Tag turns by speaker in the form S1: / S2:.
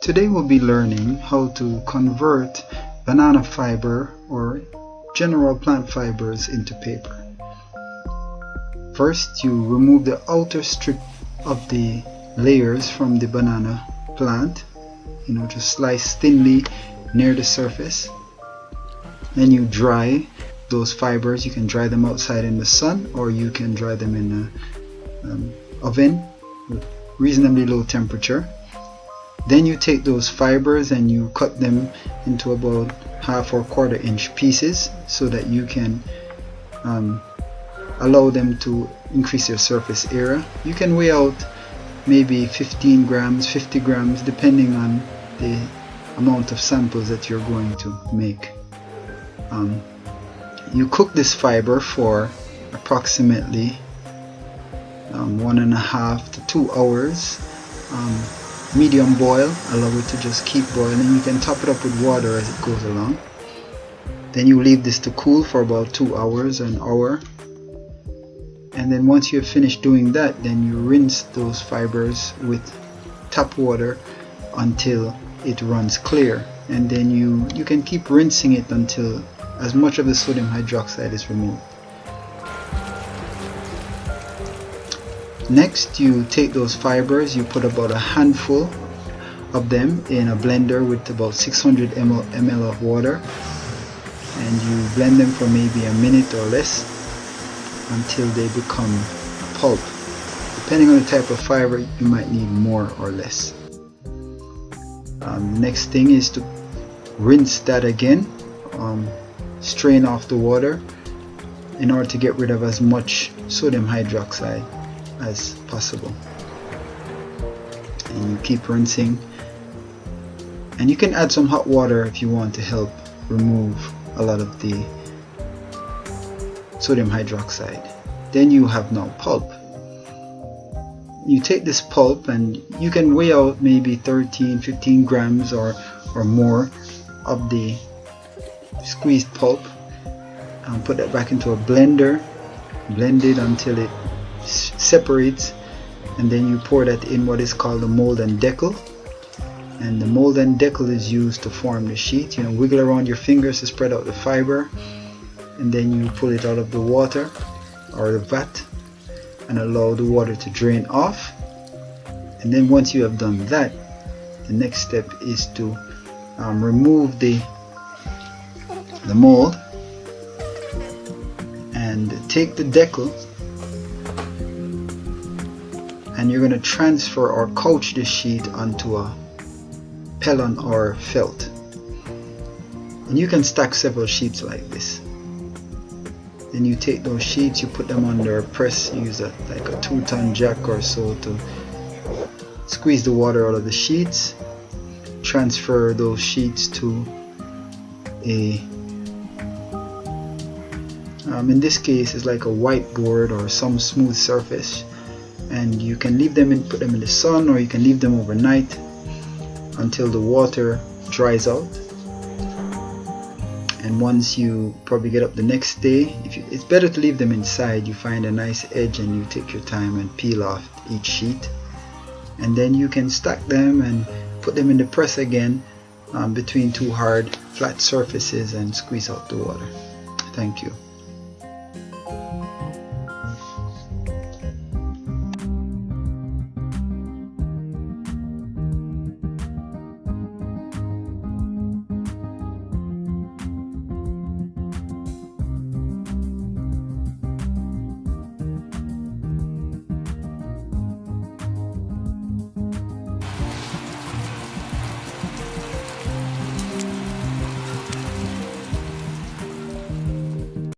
S1: Today we'll be learning how to convert banana fiber or general plant fibers into paper. First, you remove the outer strip of the layers from the banana plant, just slice thinly near the surface. Then you dry those fibers. You can dry them outside in the sun, or you can dry them in an oven with reasonably low temperature. Then you take those fibers and you cut them into about 1/2 or 1/4 inch pieces so that you can allow them to increase their surface area. You can weigh out maybe 15 grams, 50 grams, depending on the amount of samples that you're going to make. You cook this fiber for approximately 1.5 to 2 hours. Medium boil, allow it to just keep boiling. You can top it up with water as it goes along. Then you leave this to cool for about 2 hours, an hour. And then once you have finished doing that, then you rinse those fibers with tap water until it runs clear. And then you can keep rinsing it until as much of the sodium hydroxide is removed. Next, you take those fibers, you put about a handful of them in a blender with about 600 ml of water, and you blend them for maybe a minute or less until they become pulp. Depending on the type of fiber, you might need more or less. Next thing is to rinse that again, strain off the water in order to get rid of as much sodium hydroxide as possible. And you keep rinsing, and you can add some hot water if you want to help remove a lot of the sodium hydroxide. Then you have now pulp. You take this pulp and you can weigh out maybe 13-15 grams or more of the squeezed pulp, and put that back into a blender, blend it until it separates, and then you pour that in what is called a mold and decal. And the mold and decal is used to form the sheet. Wiggle around your fingers to spread out the fiber, and then you pull it out of the water or the vat and allow the water to drain off. And then once you have done that, the next step is to remove the mold and take the decal, and you're going to transfer or couch the sheet onto a pellon or felt. And you can stack several sheets like this. Then you take those sheets, you put them under a press, use like a 2-ton jack or so to squeeze the water out of the sheets. Transfer those sheets to a in this case it's like a whiteboard or some smooth surface, and you can leave them put them in the sun, or you can leave them overnight until the water dries out. And once you probably get up the next day, it's better to leave them inside. You find a nice edge and you take your time and peel off each sheet, and then you can stack them and put them in the press again between two hard flat surfaces and squeeze out the water. Thank you.